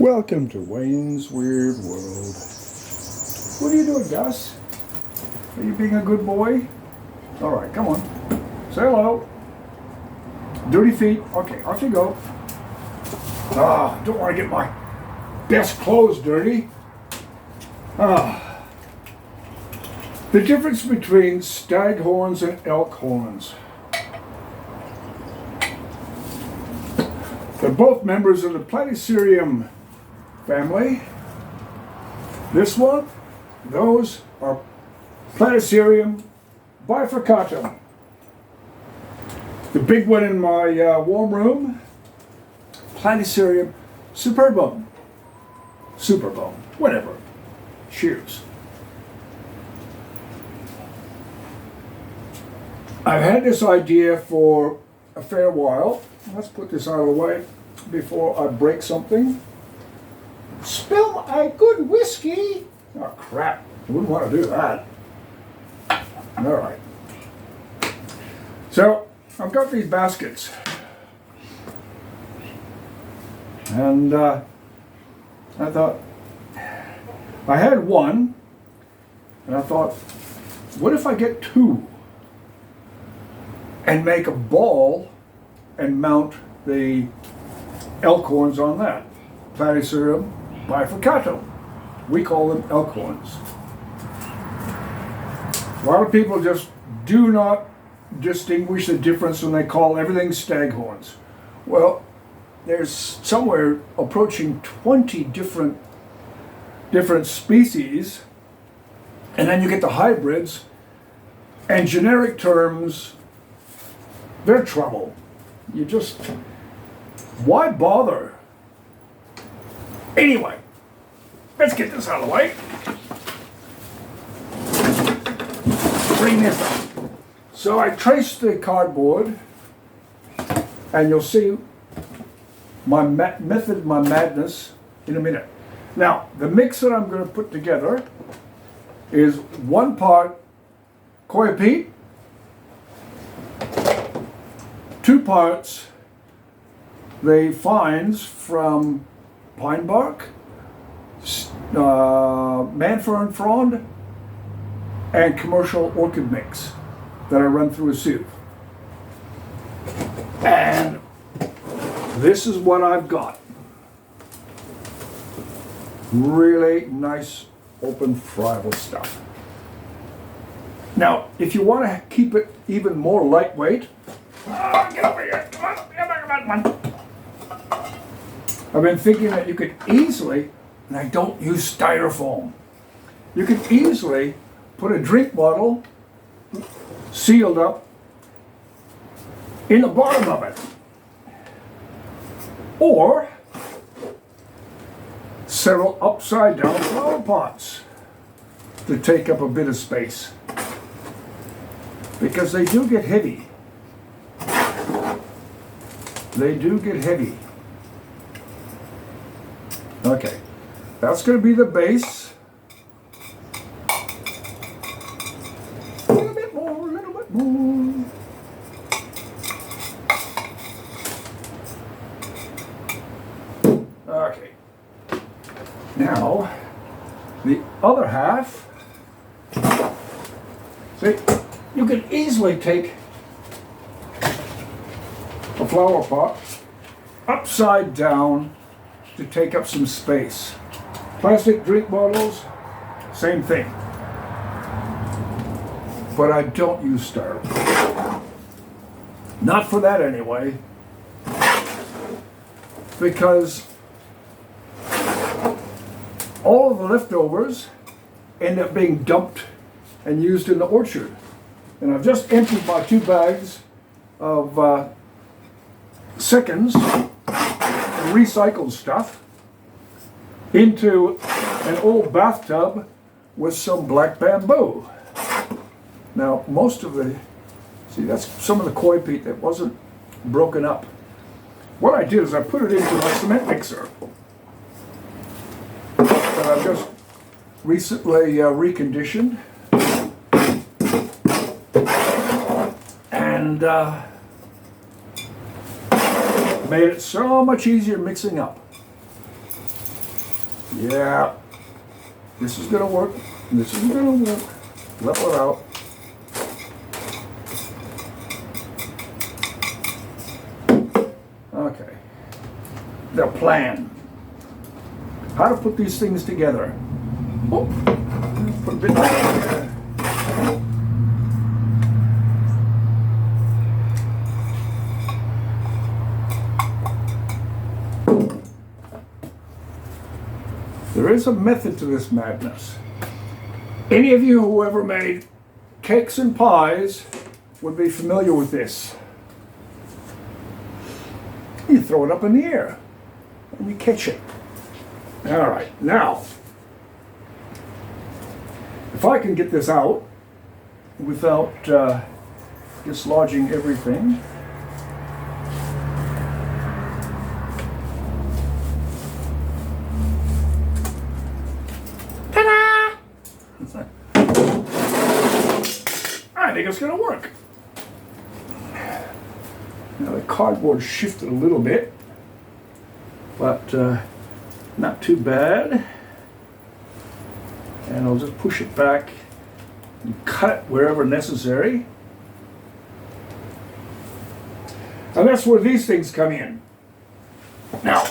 Welcome to Wayne's Weird World. What are you doing, Gus? Are you being a good boy? All right, come on. Say hello. Dirty feet. Okay, off you go. Don't want to get my best clothes dirty. The difference between staghorns and elkhorns. They're both members of the Platycerium family. Those are Platycerium bifurcatum. The big one in my warm room, Platycerium superbum. Whatever. Cheers. I've had this idea for a fair while. Let's put this out of the way before I break something. Spill my good whiskey. Oh crap, I wouldn't want to do that. All right. So I've got these baskets. And I thought, I had one, and I thought, what if I get two and make a ball and mount the elkhorns on that? Platycerium bifurcatum. We call them elkhorns. A lot of people just do not distinguish the difference when they call everything staghorns. Well, there's somewhere approaching 20 different species, and then you get the hybrids, and generic terms, they're trouble. You just, why bother? Anyway, let's get this out of the way. Bring this up. So I traced the cardboard, and you'll see my method, my madness in a minute. Now, the mix that I'm going to put together is 1 part coir peat, 2 parts the fines from pine bark, Manfern frond, and commercial orchid mix that I run through a sieve. And this is what I've got. Really nice, open, friable stuff. Now, if you want to keep it even more lightweight, get over here. Come on. I've been thinking that you could easily, and I don't use styrofoam, you could easily put a drink bottle sealed up in the bottom of it. Or several upside down flower pots to take up a bit of space. Because they do get heavy. They do get heavy. Okay, that's going to be the base. A little bit more. Okay. Now, the other half, see, you can easily take a flower pot upside down to take up some space. Plastic drink bottles, same thing. But I don't use styrofoam. Not for that anyway. Because all of the leftovers end up being dumped and used in the orchard. And I've just emptied my 2 bags of seconds recycled stuff into an old bathtub with some black bamboo. Now, most of the, see, that's some of the coir peat that wasn't broken up. What I did is I put it into my cement mixer that I've just recently reconditioned, and made it so much easier mixing up. Yeah, this is gonna work. This is gonna work. Level it out. Okay. The plan. How to put these things together. Oh, put a bit there. There is a method to this madness. Any of you who ever made cakes and pies would be familiar with this. You throw it up in the air and you catch it. All right, now, if I can get this out without dislodging everything. Ta-da! I think it's gonna work. Now the cardboard shifted a little bit, but not too bad. And I'll just push it back and cut it wherever necessary. And that's where these things come in. Now,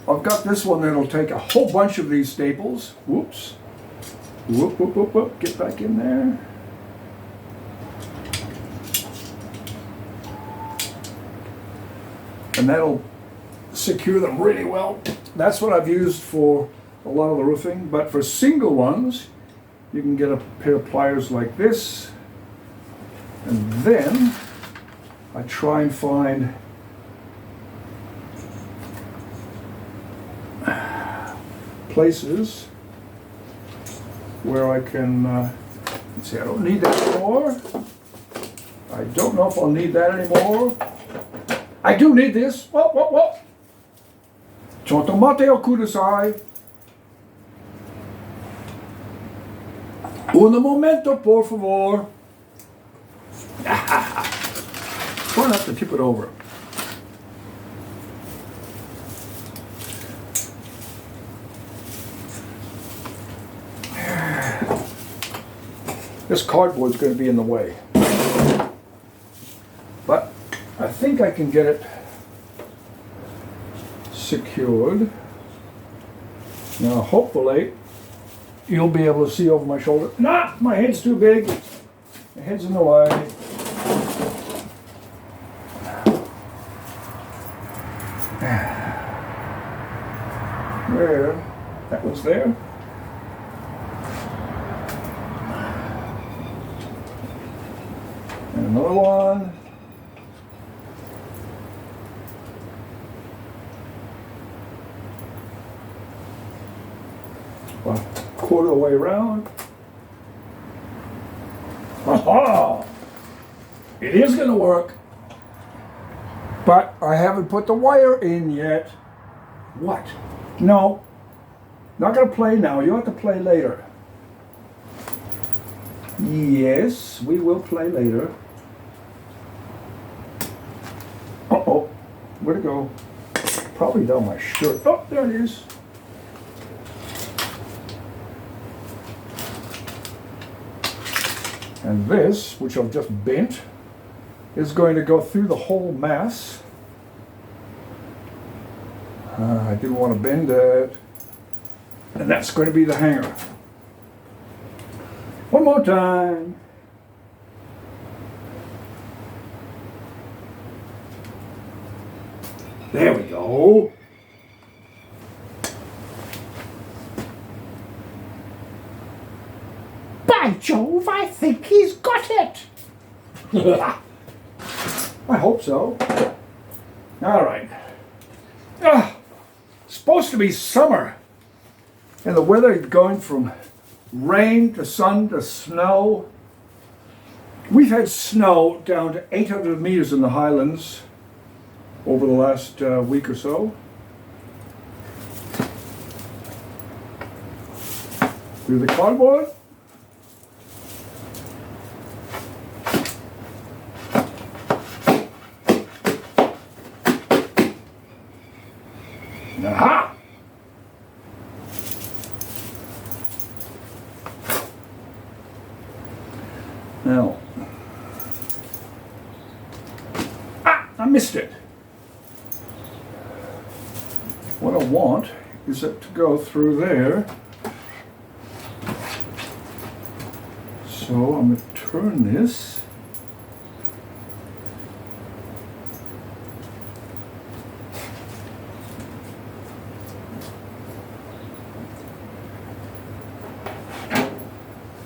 I've got this one that'll take a whole bunch of these staples. Whoops. Whoop, whoop, whoop, whoop. Get back in there. And that'll secure them really well. That's what I've used for a lot of the roofing, but for single ones, you can get a pair of pliers like this, and then I try and find places where I can, let's see, I don't need that anymore. I don't know if I'll need that anymore. I do need this. Whoa, whoa, whoa. Chotomate o kudasai. Un momento, por favor. Try not to tip it over. This cardboard's going to be in the way. But I think I can get it secured. Now hopefully you'll be able to see over my shoulder. Nah, my head's too big. My head's in the way. There, that was there. And another one. Well, quarter of the way around. Aha! It is going to work. But I haven't put the wire in yet. What? No. Not going to play now. You have to play later. Yes, we will play later. Uh-oh. Where'd it go? Probably down my shirt. Oh, there it is. And this, which I've just bent, is going to go through the whole mass. I didn't want to bend it. And that's going to be the hanger. One more time. There we go. By Jove, I think he's got it. I hope so. All right. Supposed to be summer. And the weather is going from rain to sun to snow. We've had snow down to 800 meters in the highlands over the last week or so. Through the cardboard. Aha! what I want is it to go through there. So I'm going to turn this.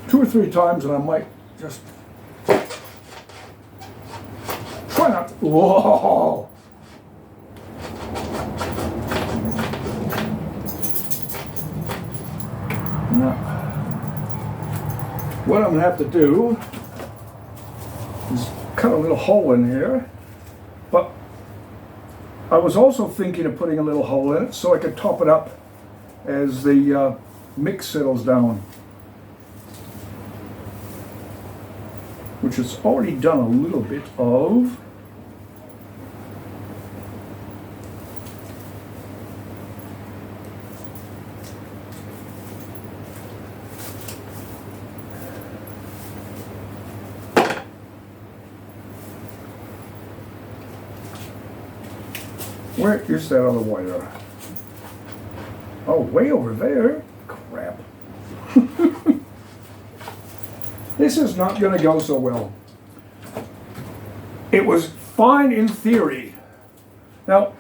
Two or three times, and I might just try not. Whoa! Now, what I'm going to have to do is cut a little hole in here, but I was also thinking of putting a little hole in it so I could top it up as the mix settles down, which it's already done a little bit of. Where is that other wire? Oh, way over there. Crap. This is not going to go so well. It was fine in theory. Now,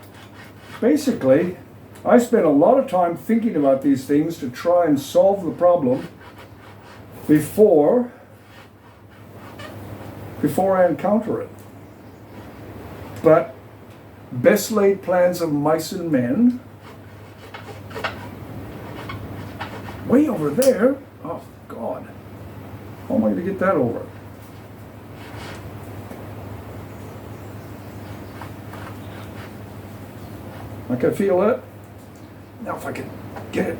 basically, I spent a lot of time thinking about these things to try and solve the problem before I encounter it. But best laid plans of mice and men. Way over there. Oh, God. How am I going to get that over? I can feel it. Now if I can get it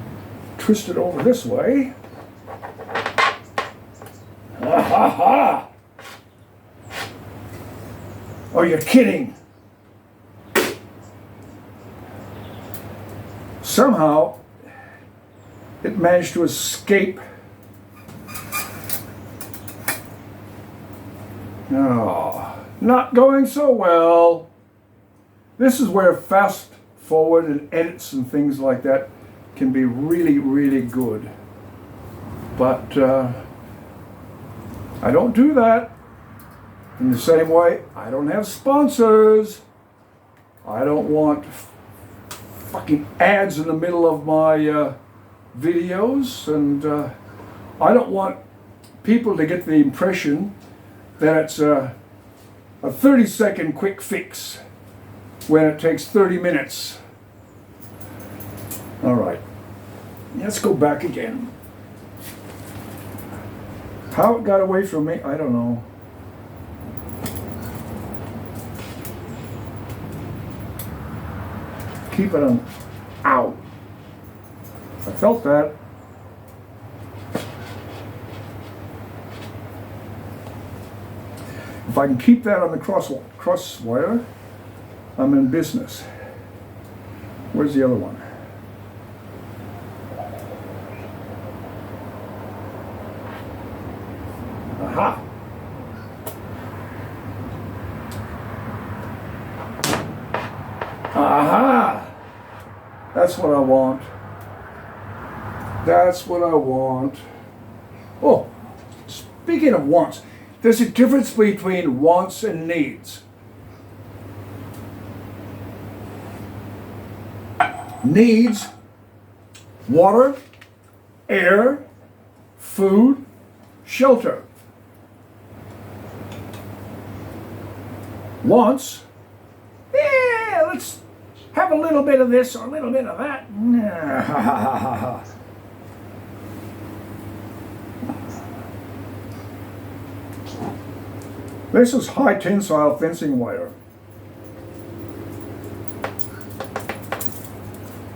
twisted over this way. Ha ha ha! Oh, you're kidding! Somehow, it managed to escape. Oh, not going so well. This is where fast forward and edits and things like that can be really, really good. But I don't do that. In the same way, I don't have sponsors. I don't want fucking ads in the middle of my videos, and I don't want people to get the impression that it's a 30-second quick fix when it takes 30 minutes. All right, let's go back again. How it got away from me, I don't know. Keep it on. Ow. I felt that. If I can keep that on the cross wire, I'm in business. Where's the other one? Aha! Aha! That's what I want. That's what I want. Oh, speaking of wants, there's a difference between wants and needs. Needs: water, air, food, shelter. Wants: yeah, let's have a little bit of this or a little bit of that. This is high tensile fencing wire.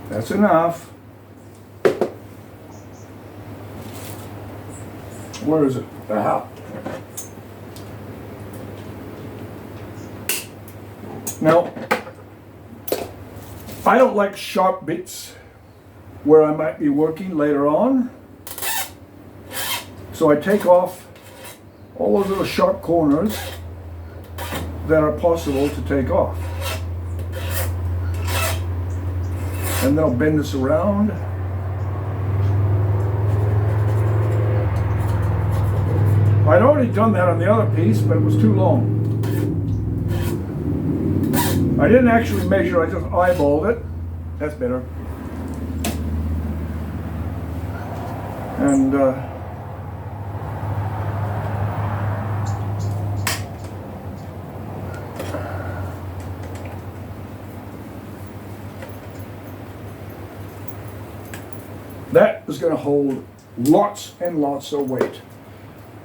That's enough. Where is it? Aha. Now, I don't like sharp bits where I might be working later on. So I take off all those little sharp corners that are possible to take off. And then I'll bend this around. I'd already done that on the other piece, but it was too long. I didn't actually measure, I just eyeballed it. That's better. And that is going to hold lots and lots of weight.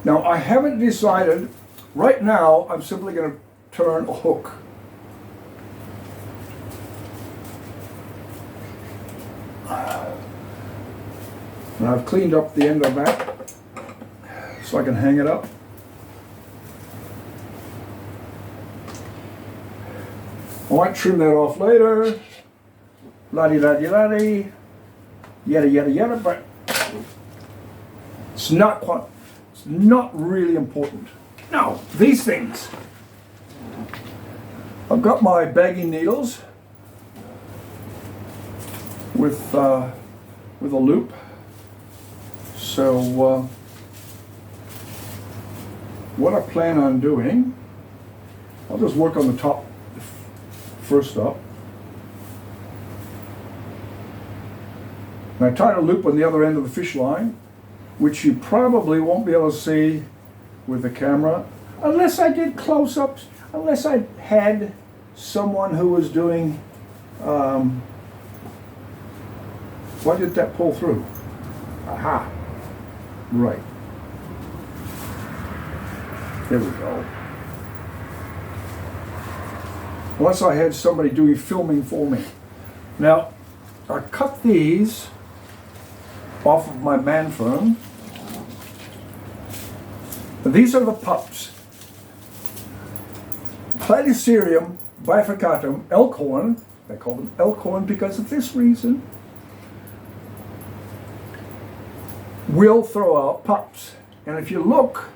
Now I haven't decided, right now I'm simply going to turn a hook. And I've cleaned up the end of that so I can hang it up. I might trim that off later. La-di-la-di-la-di. Yada yada yada, but it's not really important. Now, these things. I've got my bagging needles with a loop. So what I plan on doing, I'll just work on the top first up. And I tied a loop on the other end of the fish line, which you probably won't be able to see with the camera, unless I did close-ups, unless I had someone who was doing, why did that pull through? Aha, right. There we go. Unless I had somebody doing filming for me. Now, I cut these off of my Manfern. And these are the pups. Platycerium bifurcatum Elkhorn. I call them Elkhorn because of this reason. Will throw out pups. And if you look,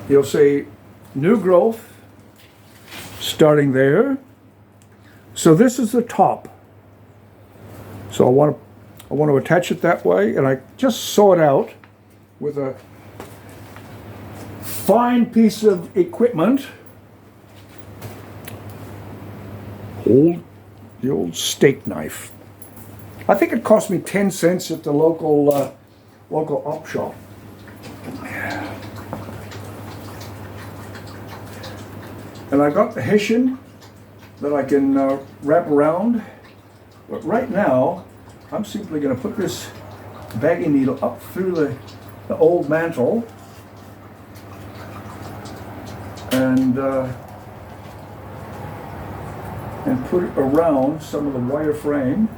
you'll see new growth starting there. So this is the top. So I want to attach it that way, and I just saw it out with a fine piece of equipment. The old steak knife. I think it cost me 10 cents at the local op shop. And I've got the Hessian that I can wrap around. But right now, I'm simply going to put this bagging needle up through the old mantle and put it around some of the wire frame.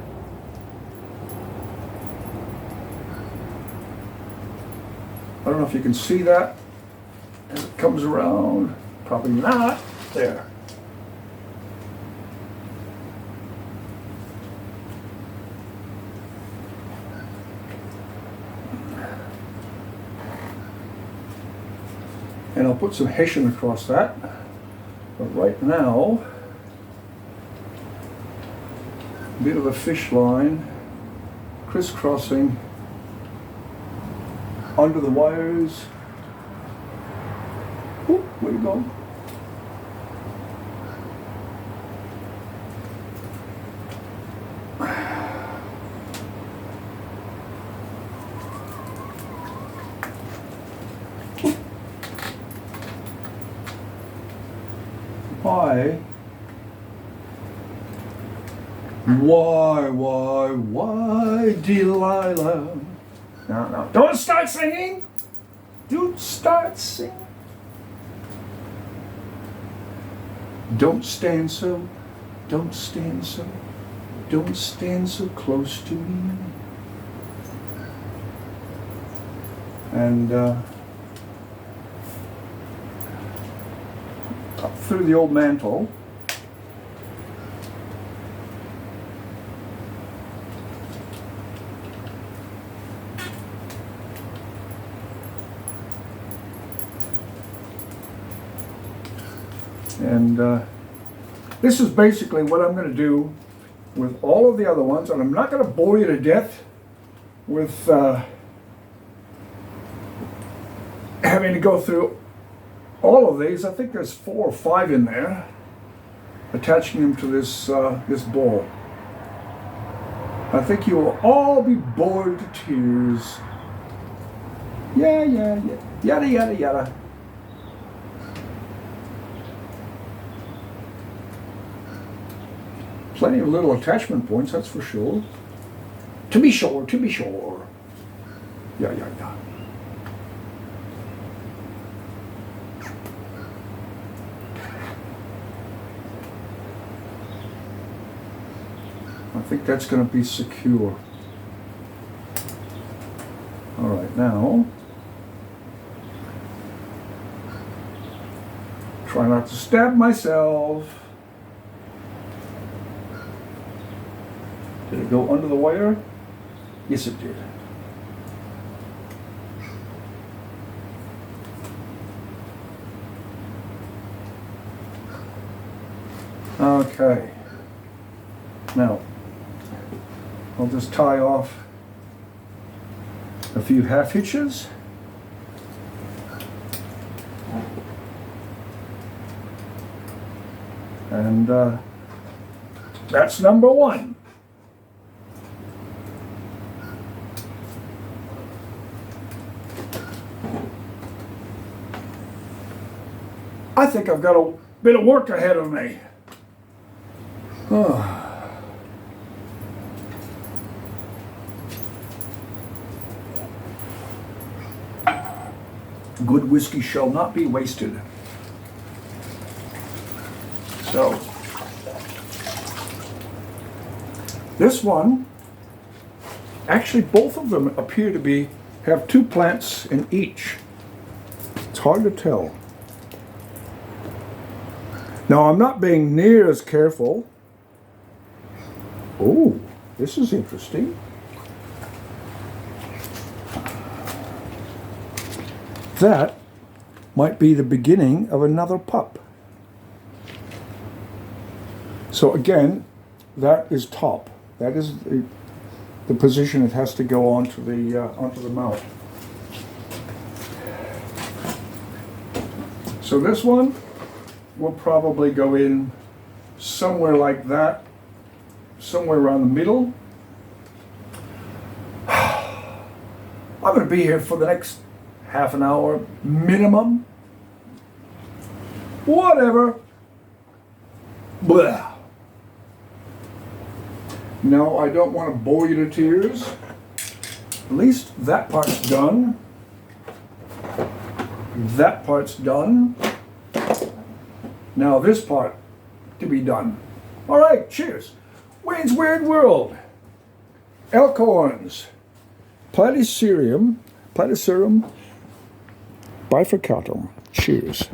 I don't know if you can see that as it comes around. Probably not. There. And I'll put some Hessian across that. But right now, a bit of a fish line crisscrossing under the wires. Ooh, where you go? Why, Delilah? No, don't start singing! Don't start singing. Don't stand so close to me. And up through the old mantle. And this is basically what I'm going to do with all of the other ones, and I'm not going to bore you to death with having to go through all of these. I think there's 4 or 5 in there, attaching them to this this ball. I think you will all be bored to tears. Yeah, yada, yada, yada. Plenty of little attachment points, that's for sure. To be sure, to be sure. Yeah. I think that's going to be secure. All right, now, try not to stab myself. Did it go under the wire? Yes, it did. Okay. Now, I'll just tie off a few half hitches. And that's number 1. I think I've got a bit of work ahead of me. Good whiskey shall not be wasted. So, this one, actually both of them appear to have 2 plants in each. It's hard to tell. Now, I'm not being near as careful. Oh, this is interesting. That might be the beginning of another pup. So again, that is top. That is the position it has to go onto the mount. So this one will probably go in somewhere like that, somewhere around the middle. I'm going to be here for the next half an hour minimum. Whatever. Blah. No, I don't want to bore you to tears. At least that part's done. That part's done. Now this part to be done. All right, cheers. Wayne's Weird World. Elkhorns. Platycerium bifurcatum. Cheers.